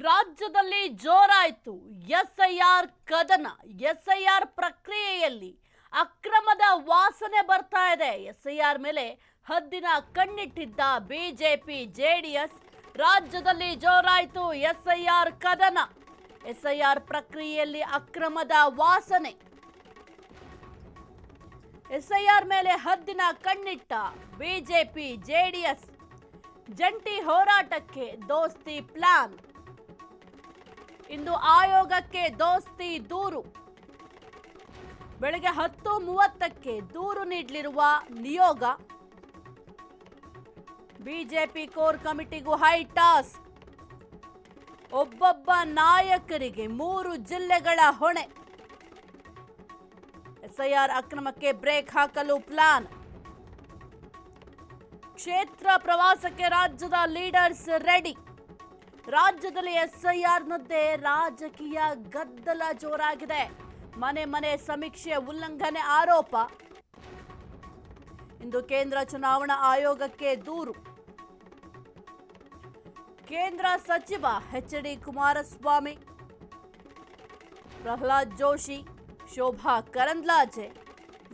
ರಾಜ್ಯದಲ್ಲಿ ಜೋರಾಯಿತು ಎಸ್ಐಆರ್ ಕದನ. ಎಸ್ಐಆರ್ ಪ್ರಕ್ರಿಯೆಯಲ್ಲಿ ಅಕ್ರಮದ ವಾಸನೆ ಬರ್ತಾ ಇದೆ. ಎಸ್ಐಆರ್ ಮೇಲೆ ಹದ್ದಿನ ಕಣ್ಣಿಟ್ಟಿದ್ದ ಬಿಜೆಪಿ ಜೆಡಿಎಸ್. ರಾಜ್ಯದಲ್ಲಿ ಜೋರಾಯಿತು ಎಸ್ಐಆರ್ ಕದನ. ಎಸ್ಐಆರ್ ಪ್ರಕ್ರಿಯೆಯಲ್ಲಿ ಅಕ್ರಮದ ವಾಸನೆ. ಎಸ್ಐಆರ್ ಮೇಲೆ ಹದ್ದಿನ ಕಣ್ಣಿಟ್ಟ ಬಿಜೆಪಿ ಜೆಡಿಎಸ್. ಜಂಟಿ ಹೋರಾಟಕ್ಕೆ ದೋಸ್ತಿ ಪ್ಲಾನ್. ಇಂದು ಆಯೋಗಕ್ಕೆ ದೋಸ್ತಿ ದೂರು. ಬೆಳಗ್ಗೆ 10:30ಕ್ಕೆ ದೂರು ನೀಡಲಿರುವ ನಿಯೋಗ. ಬಿಜೆಪಿ ಕೋರ್ ಕಮಿಟಿಗೂ ಹೈ ಟಾಸ್ಕ್. ಒಬ್ಬೊಬ್ಬ ನಾಯಕರಿಗೆ 3 ಜಿಲ್ಲೆಗಳ ಹೊಣೆ. ಎಸ್ಐಆರ್ ಅಕ್ರಮಕ್ಕೆ ಬ್ರೇಕ್ ಹಾಕಲು ಪ್ಲಾನ್. ಕ್ಷೇತ್ರ ಪ್ರವಾಸಕ್ಕೆ ರಾಜ್ಯದ ಲೀಡರ್ಸ್ ರೆಡಿ. ರಾಜ್ಯದಲ್ಲಿ ಎಸ್ಐಆರ್ನದ್ದೇ ರಾಜಕೀಯ ಗದ್ದಲ ಜೋರಾಗಿದೆ. ಮನೆ ಮನೆ ಸಮೀಕ್ಷೆ ಉಲ್ಲಂಘನೆ ಆರೋಪ. ಇಂದು ಕೇಂದ್ರ ಚುನಾವಣಾ ಆಯೋಗಕ್ಕೆ ದೂರು. ಕೇಂದ್ರ ಸಚಿವ ಎಚ್.ಡಿ. ಕುಮಾರಸ್ವಾಮಿ, ಪ್ರಹ್ಲಾದ್ ಜೋಶಿ, ಶೋಭಾ ಕರಂದ್ಲಾಜೆ,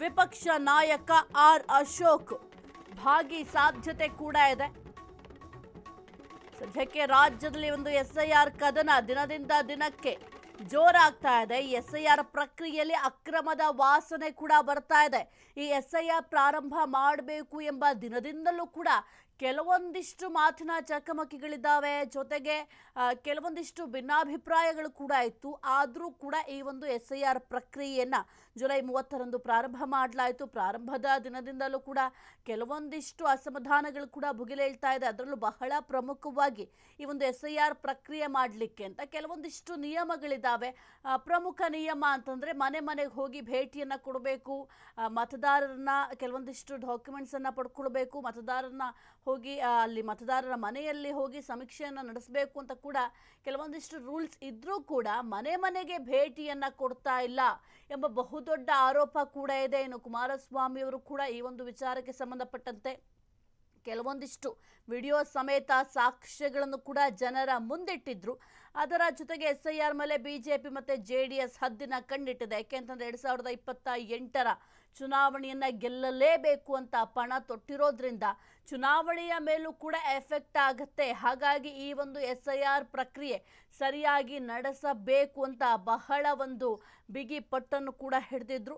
ವಿಪಕ್ಷ ನಾಯಕ ಆರ್ ಅಶೋಕ್ ಭಾಗಿ ಸಾಧ್ಯತೆ ಕೂಡ ಇದೆ. ಸದ್ಯಕ್ಕೆ ರಾಜ್ಯದಲ್ಲಿ ಒಂದು ಎಸ್ಐಆರ್ ಕದನ ದಿನದಿಂದ ದಿನಕ್ಕೆ ಜೋರಾಗ್ತಾ ಇದೆ. ಎಸ್ಐಆರ್ ಪ್ರಕ್ರಿಯೆಯಲ್ಲಿ ಅಕ್ರಮದ ವಾಸನೆ ಕೂಡ ಬರ್ತಾ ಇದೆ. ಈ ಎಸ್ಐಆರ್ ಪ್ರಾರಂಭ ಮಾಡಬೇಕು ಎಂಬ ದಿನದಿಂದಲೂ ಕೂಡ ಕೆಲವೊಂದಿಷ್ಟು ಮಾತಿನ ಚಕಮಕಿಗಳಿದ್ದಾವೆ. ಜೊತೆಗೆ ಕೆಲವೊಂದಿಷ್ಟು ಭಿನ್ನಾಭಿಪ್ರಾಯಗಳು ಕೂಡ ಇತ್ತು. ಆದರೂ ಕೂಡ ಈ ಒಂದು ಎಸ್ಐಆರ್ ಪ್ರಕ್ರಿಯೆಯನ್ನು ಜುಲೈ 30ರಂದು ಪ್ರಾರಂಭ ಮಾಡಲಾಯಿತು. ಪ್ರಾರಂಭದ ದಿನದಿಂದಲೂ ಕೂಡ ಕೆಲವೊಂದಿಷ್ಟು ಅಸಮಾಧಾನಗಳು ಕೂಡ ಭುಗಿಲೇಳ್ತಾ ಇದೆ. ಅದರಲ್ಲೂ ಬಹಳ ಪ್ರಮುಖವಾಗಿ ಈ ಒಂದು ಎಸ್ಐಆರ್ ಪ್ರಕ್ರಿಯೆ ಮಾಡಲಿಕ್ಕೆ ಅಂತ ಕೆಲವೊಂದಿಷ್ಟು ನಿಯಮಗಳಿದ್ದಾವೆ. ಪ್ರಮುಖ ನಿಯಮ ಅಂತಂದರೆ ಮನೆ ಮನೆಗೆ ಹೋಗಿ ಭೇಟಿಯನ್ನು ಕೊಡಬೇಕು. ಮತದಾರರನ್ನ ಕೆಲವೊಂದಿಷ್ಟು ಡಾಕ್ಯುಮೆಂಟ್ಸನ್ನು ಪಡ್ಕೊಳ್ಬೇಕು. ಮತದಾರರನ್ನ ಹೋಗಿ ಅಲ್ಲಿ ಮತದಾರರ ಮನೆಯಲ್ಲಿ ಹೋಗಿ ಸಮೀಕ್ಷೆಯನ್ನು ನಡೆಸಬೇಕು ಅಂತ ಕೂಡ ಕೆಲವೊಂದಿಷ್ಟು ರೂಲ್ಸ್ ಇದ್ರೂ ಕೂಡ ಮನೆ ಮನೆಗೆ ಭೇಟಿಯನ್ನು ಕೊಡ್ತಾ ಇಲ್ಲ ಎಂಬ ಬಹುದೊಡ್ಡ ಆರೋಪ ಕೂಡ ಇದೆ. ಇನ್ನು ಕುಮಾರಸ್ವಾಮಿ ಅವರು ಕೂಡ ಈ ಒಂದು ವಿಚಾರಕ್ಕೆ ಸಂಬಂಧಪಟ್ಟಂತೆ ಕೆಲವೊಂದಿಷ್ಟು ವಿಡಿಯೋ ಸಮೇತ ಸಾಕ್ಷ್ಯಗಳನ್ನು ಕೂಡ ಜನರ ಮುಂದಿಟ್ಟಿದ್ರು. ಅದರ ಜೊತೆಗೆ ಎಸ್ಐಆರ್ ಮೇಲೆ ಬಿಜೆಪಿ ಮತ್ತು ಜೆಡಿಎಸ್ ಹದ್ದಿನ ಕಣ್ಣಿಟ್ಟಿದೆ. ಯಾಕೆಂತಂದ್ರೆ 2028ರ ಚುನಾವಣೆಯನ್ನ ಗೆಲ್ಲಲೇಬೇಕು ಅಂತ ಪಣ ತೊಟ್ಟಿರೋದ್ರಿಂದ ಚುನಾವಣೆಯ ಮೇಲೂ ಕೂಡ ಎಫೆಕ್ಟ್ ಆಗುತ್ತೆ. ಹಾಗಾಗಿ ಈ ಒಂದು ಎಸ್ಐಆರ್ ಪ್ರಕ್ರಿಯೆ ಸರಿಯಾಗಿ ನಡೆಸಬೇಕು ಅಂತ ಬಹಳ ಒಂದು ಬಿಗಿ ಪಟ್ಟನ್ನು ಕೂಡ ಹಿಡಿದಿದ್ರು.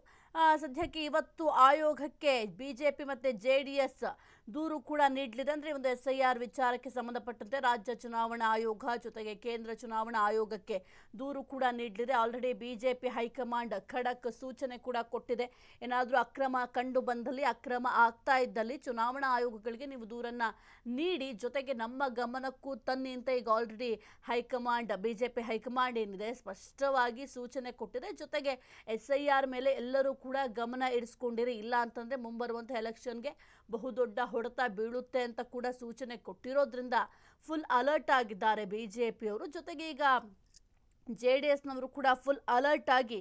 ಸದ್ಯಕ್ಕೆ ಇವತ್ತು ಆಯೋಗಕ್ಕೆ ಬಿಜೆಪಿ ಮತ್ತು ಜೆಡಿಎಸ್ ದೂರು ಕೂಡ ನೀಡಲಿದೆ. ಅಂದರೆ ಒಂದು ಎಸ್ಐಆರ್ ವಿಚಾರಕ್ಕೆ ಸಂಬಂಧಪಟ್ಟಂತೆ ರಾಜ್ಯ ಚುನಾವಣಾ ಆಯೋಗ ಜೊತೆಗೆ ಕೇಂದ್ರ ಚುನಾವಣಾ ಆಯೋಗಕ್ಕೆ ದೂರು ಕೂಡ ನೀಡಲಿದೆ. ಆಲ್ರೆಡಿ ಬಿಜೆಪಿ ಹೈಕಮಾಂಡ್ ಖಡಕ್ ಸೂಚನೆ ಕೂಡ ಕೊಟ್ಟಿದೆ. ಏನಾದರೂ ಅಕ್ರಮ ಕಂಡು ಬಂದಲ್ಲಿ, ಅಕ್ರಮ ಆಗ್ತಾ ಇದ್ದಲ್ಲಿ ಚುನಾವಣಾ ಆಯೋಗಗಳಿಗೆ ನೀವು ದೂರನ್ನು ನೀಡಿ, ಜೊತೆಗೆ ನಮ್ಮ ಗಮನಕ್ಕೂ ತನ್ನಿ ಅಂತ ಈಗ ಆಲ್ರೆಡಿ ಹೈಕಮಾಂಡ್, ಬಿಜೆಪಿ ಹೈಕಮಾಂಡ್ ಏನಿದೆ ಸ್ಪಷ್ಟವಾಗಿ ಸೂಚನೆ ಕೊಟ್ಟಿದೆ. ಜೊತೆಗೆ ಎಸ್ಐಆರ್ ಮೇಲೆ ಎಲ್ಲರೂ ಕೂಡ ಗಮನ ಇರಿಸ್ಕೊಂಡಿರಿ, ಇಲ್ಲ ಅಂತಂದರೆ ಮುಂಬರುವಂಥ ಎಲೆಕ್ಷನ್ಗೆ ಬಹುದೊಡ್ಡ ಹೊಡೆತ ಬೀಳುತ್ತೆ ಅಂತ ಕೂಡ ಸೂಚನೆ ಕೊಟ್ಟಿರೋದ್ರಿಂದ ಫುಲ್ ಅಲರ್ಟ್ ಆಗಿದ್ದಾರೆ ಬಿಜೆಪಿಯವರು. ಜೊತೆಗೆ ಈಗ ಜೆಡಿಎಸ್ನವರು ಕೂಡ ಫುಲ್ ಅಲರ್ಟ್ ಆಗಿ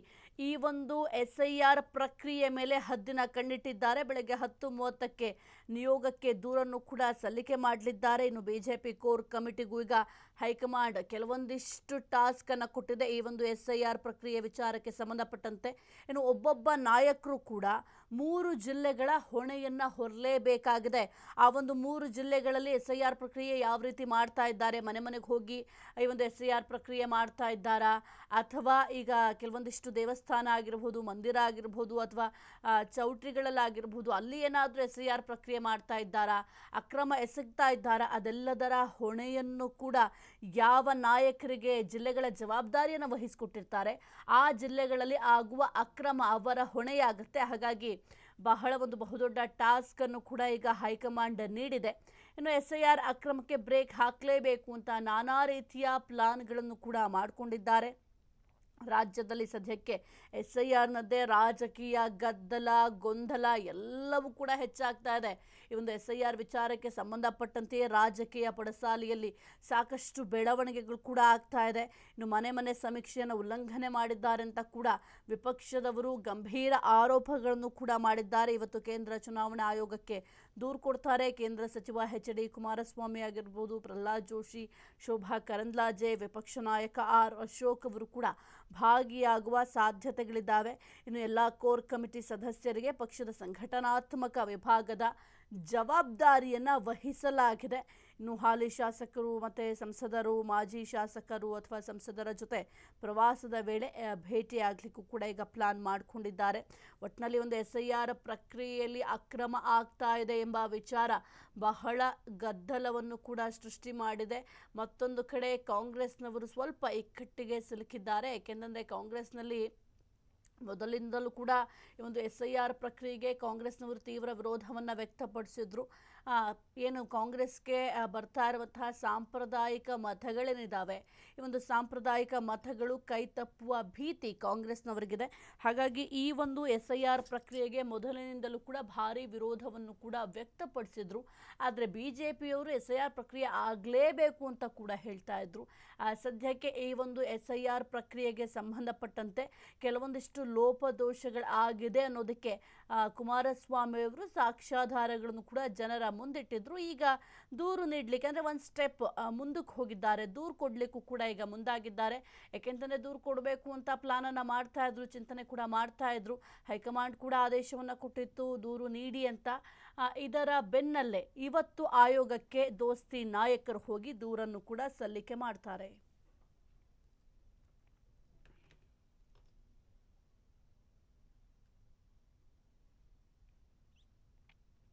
ಈ ಒಂದು ಎಸ್ಐಆರ್ ಪ್ರಕ್ರಿಯೆ ಮೇಲೆ ಹದ್ದಿನ ಕಣ್ಣಿಟ್ಟಿದ್ದಾರೆ. ಬೆಳಗ್ಗೆ 10:30ಕ್ಕೆ ನಿಯೋಗಕ್ಕೆ ದೂರನ್ನು ಕೂಡ ಸಲ್ಲಿಕೆ ಮಾಡಲಿದ್ದಾರೆ. ಇನ್ನು ಬಿಜೆಪಿ ಕೋರ್ ಕಮಿಟಿಗೂ ಈಗ ಹೈಕಮಾಂಡ್ ಕೆಲವೊಂದಿಷ್ಟು ಟಾಸ್ಕ್ ಅನ್ನು ಕೊಟ್ಟಿದೆ ಈ ಒಂದು ಎಸ್ಐಆರ್ ಪ್ರಕ್ರಿಯೆ ವಿಚಾರಕ್ಕೆ ಸಂಬಂಧಪಟ್ಟಂತೆ. ಇನ್ನು ಒಬ್ಬೊಬ್ಬ ನಾಯಕರು ಕೂಡ 3 ಜಿಲ್ಲೆಗಳ ಹೊಣೆಯನ್ನು ಹೊರಲೇಬೇಕಾಗಿದೆ. ಆ ಒಂದು 3 ಜಿಲ್ಲೆಗಳಲ್ಲಿ ಎಸ್ಐಆರ್ ಪ್ರಕ್ರಿಯೆ ಯಾವ ರೀತಿ ಮಾಡ್ತಾ ಇದ್ದಾರೆ, ಮನೆ ಮನೆಗೆ ಹೋಗಿ ಈ ಒಂದು ಎಸ್ಐಆರ್ ಪ್ರಕ್ರಿಯೆ ಮಾಡ್ತಾ ಇದ್ದಾರಾ, ಅಥವಾ ಈಗ ಕೆಲವೊಂದಿಷ್ಟು ದೇವಸ್ಥಾನ ಆಗಿರ್ಬೋದು, ಮಂದಿರ ಆಗಿರ್ಬೋದು, ಅಥವಾ ಚೌಟ್ರಿಗಳಲ್ಲಾಗಿರ್ಬೋದು, ಅಲ್ಲಿ ಏನಾದರೂ ಎಸ್ಐಆರ್ ಪ್ರಕ್ರಿಯೆ ಮಾಡ್ತಾ ಇದ್ದಾರಾ, ಅಕ್ರಮ ಎಸಗ್ತಾ ಇದ್ದಾರಾ, ಅದೆಲ್ಲದರ ಹೊಣೆಯನ್ನು ಕೂಡ ಯಾವ ನಾಯಕರಿಗೆ ಜಿಲ್ಲೆಗಳ ಜವಾಬ್ದಾರಿಯನ್ನು ವಹಿಸಿಕೊಟ್ಟಿರ್ತಾರೆ ಆ ಜಿಲ್ಲೆಗಳಲ್ಲಿ ಆಗುವ ಅಕ್ರಮ ಅವರ ಹೊಣೆಯಾಗುತ್ತೆ. ಹಾಗಾಗಿ ಬಹಳ ಒಂದು ಬಹುದೊಡ್ಡ ಟಾಸ್ಕ್ ಅನ್ನು ಕೂಡ ಈಗ ಹೈಕಮಾಂಡ್ ನೀಡಿದೆ. ಇನ್ನು ಎಸ್ಐಆರ್ ಅಕ್ರಮಕ್ಕೆ ಬ್ರೇಕ್ ಹಾಕಲೇಬೇಕು ಅಂತ ನಾನಾ ರೀತಿಯ ಪ್ಲಾನ್ಗಳನ್ನು ಕೂಡ ಮಾಡಿಕೊಂಡಿದ್ದಾರೆ. ರಾಜ್ಯದಲ್ಲಿ ಸದ್ಯಕ್ಕೆ ಎಸ್ಐಆರ್ನದ್ದೇ ರಾಜಕೀಯ ಗದ್ದಲ, ಗೊಂದಲ ಎಲ್ಲವೂ ಕೂಡ ಹೆಚ್ಚಾಗ್ತಾ ಇದೆ. ಈ ಒಂದು ಎಸ್ಐಆರ್ ವಿಚಾರಕ್ಕೆ ಸಂಬಂಧಪಟ್ಟಂತೆಯೇ ರಾಜಕೀಯ ಪಡಸಾಲೆಯಲ್ಲಿ ಸಾಕಷ್ಟು ಬೆಳವಣಿಗೆಗಳು ಕೂಡ ಆಗ್ತಾ ಇದೆ. ಇನ್ನು ಮನೆ ಮನೆ ಸಮೀಕ್ಷೆಯನ್ನು ಉಲ್ಲಂಘನೆ ಮಾಡಿದ್ದಾರೆ ಅಂತ ಕೂಡ ವಿಪಕ್ಷದವರು ಗಂಭೀರ ಆರೋಪಗಳನ್ನು ಕೂಡ ಮಾಡಿದ್ದಾರೆ. ಇವತ್ತು ಕೇಂದ್ರ ಚುನಾವಣಾ ಆಯೋಗಕ್ಕೆ ದೂರು ಕೊಡ್ತಾರೆ. ಕೇಂದ್ರ ಸಚಿವ ಎಚ್.ಡಿ. ಕುಮಾರಸ್ವಾಮಿ ಆಗಿರ್ಬೋದು, ಪ್ರಹ್ಲಾದ್ ಜೋಶಿ, ಶೋಭಾ ಕರಂದ್ಲಾಜೆ, ವಿಪಕ್ಷ ನಾಯಕ ಆರ್ ಅಶೋಕ್ ಅವರು ಕೂಡ ಭಾಗಿಯಾಗುವ ಸಾಧ್ಯತೆಗಳಿದ್ದಾವೆ. ಇನ್ನು ಎಲ್ಲ ಕೋರ್ ಕಮಿಟಿ ಸದಸ್ಯರಿಗೆ ಪಕ್ಷದ ಸಂಘಟನಾತ್ಮಕ ವಿಭಾಗದ ಜವಾಬ್ದಾರಿಯನ್ನು ವಹಿಸಲಾಗಿದೆ. ಇನ್ನು ಹಾಲಿ ಶಾಸಕರು ಮತ್ತು ಸಂಸದರು, ಮಾಜಿ ಶಾಸಕರು ಅಥವಾ ಸಂಸದರ ಜೊತೆ ಪ್ರವಾಸದ ವೇಳೆ ಭೇಟಿಯಾಗಲಿಕ್ಕೂ ಕೂಡ ಈಗ ಪ್ಲಾನ್ ಮಾಡಿಕೊಂಡಿದ್ದಾರೆ. ಒಟ್ಟಿನಲ್ಲಿ ಒಂದು SIR ಪ್ರಕ್ರಿಯೆಯಲ್ಲಿ ಅಕ್ರಮ ಆಗ್ತಾ ಇದೆ ಎಂಬ ವಿಚಾರ ಬಹಳ ಗದ್ದಲವನ್ನು ಕೂಡ ಸೃಷ್ಟಿ ಮಾಡಿದೆ. ಮತ್ತೊಂದು ಕಡೆ ಕಾಂಗ್ರೆಸ್ನವರು ಸ್ವಲ್ಪ ಇಕ್ಕಟ್ಟಿಗೆ ಸಿಲುಕಿದ್ದಾರೆ. ಏಕೆಂದರೆ ಕಾಂಗ್ರೆಸ್ನಲ್ಲಿ ಮೊದಲಿಂದಲೂ ಕೂಡ ಈ ಒಂದು SIR ಪ್ರಕ್ರಿಯೆಗೆ ಕಾಂಗ್ರೆಸ್ನವರು ತೀವ್ರ ವಿರೋಧವನ್ನು ವ್ಯಕ್ತಪಡಿಸಿದ್ರು. ಏನು ಕಾಂಗ್ರೆಸ್ಗೆ ಬರ್ತಾ ಇರುವಂತಹ ಸಾಂಪ್ರದಾಯಿಕ ಮತಗಳೇನಿದ್ದಾವೆ, ಈ ಒಂದು ಸಾಂಪ್ರದಾಯಿಕ ಮತಗಳು ಕೈ ತಪ್ಪುವ ಭೀತಿ ಕಾಂಗ್ರೆಸ್ನವರಿಗಿದೆ. ಹಾಗಾಗಿ ಈ ಒಂದು SIR ಪ್ರಕ್ರಿಯೆಗೆ ಮೊದಲಿನಿಂದಲೂ ಕೂಡ ಭಾರಿ ವಿರೋಧವನ್ನು ಕೂಡ ವ್ಯಕ್ತಪಡಿಸಿದ್ರು. ಆದರೆ BJPಯವರು SIR ಪ್ರಕ್ರಿಯೆ ಆಗಲೇಬೇಕು ಅಂತ ಕೂಡ ಹೇಳ್ತಾ ಇದ್ರು. ಸದ್ಯಕ್ಕೆ ಈ ಒಂದು SIR ಪ್ರಕ್ರಿಯೆಗೆ ಸಂಬಂಧಪಟ್ಟಂತೆ ಕೆಲವೊಂದಿಷ್ಟು ಲೋಪದೋಷಗಳಾಗಿದೆ ಅನ್ನೋದಕ್ಕೆ ಕುಮಾರಸ್ವಾಮಿ ಅವರು ಸಾಕ್ಷ್ಯಾಧಾರಗಳನ್ನು ಕೂಡ ಜನರ ಮುಂದಿಟ್ಟಿದ್ರು. ಈಗ ದೂರು ನೀಡಲಿಕ್ಕೆ ಅಂದರೆ ಒಂದು ಸ್ಟೆಪ್ ಮುಂದಕ್ಕೆ ಹೋಗಿದ್ದಾರೆ, ದೂರು ಕೊಡಲಿಕ್ಕೂ ಕೂಡ ಈಗ ಮುಂದಾಗಿದ್ದಾರೆ. ಯಾಕೆಂತಂದರೆ ದೂರು ಕೊಡಬೇಕು ಅಂತ ಪ್ಲಾನನ್ನು ಮಾಡ್ತಾ ಇದ್ರು, ಚಿಂತನೆ ಕೂಡ ಮಾಡ್ತಾ ಇದ್ರು. ಹೈಕಮಾಂಡ್ ಕೂಡ ಆದೇಶವನ್ನು ಕೊಟ್ಟಿತ್ತು ದೂರು ನೀಡಿ ಅಂತ. ಇದರ ಬೆನ್ನಲ್ಲೇ ಇವತ್ತು ಆಯೋಗಕ್ಕೆ ದೋಸ್ತಿ ನಾಯಕರು ಹೋಗಿ ದೂರನ್ನು ಕೂಡ ಸಲ್ಲಿಕೆ ಮಾಡ್ತಾರೆ.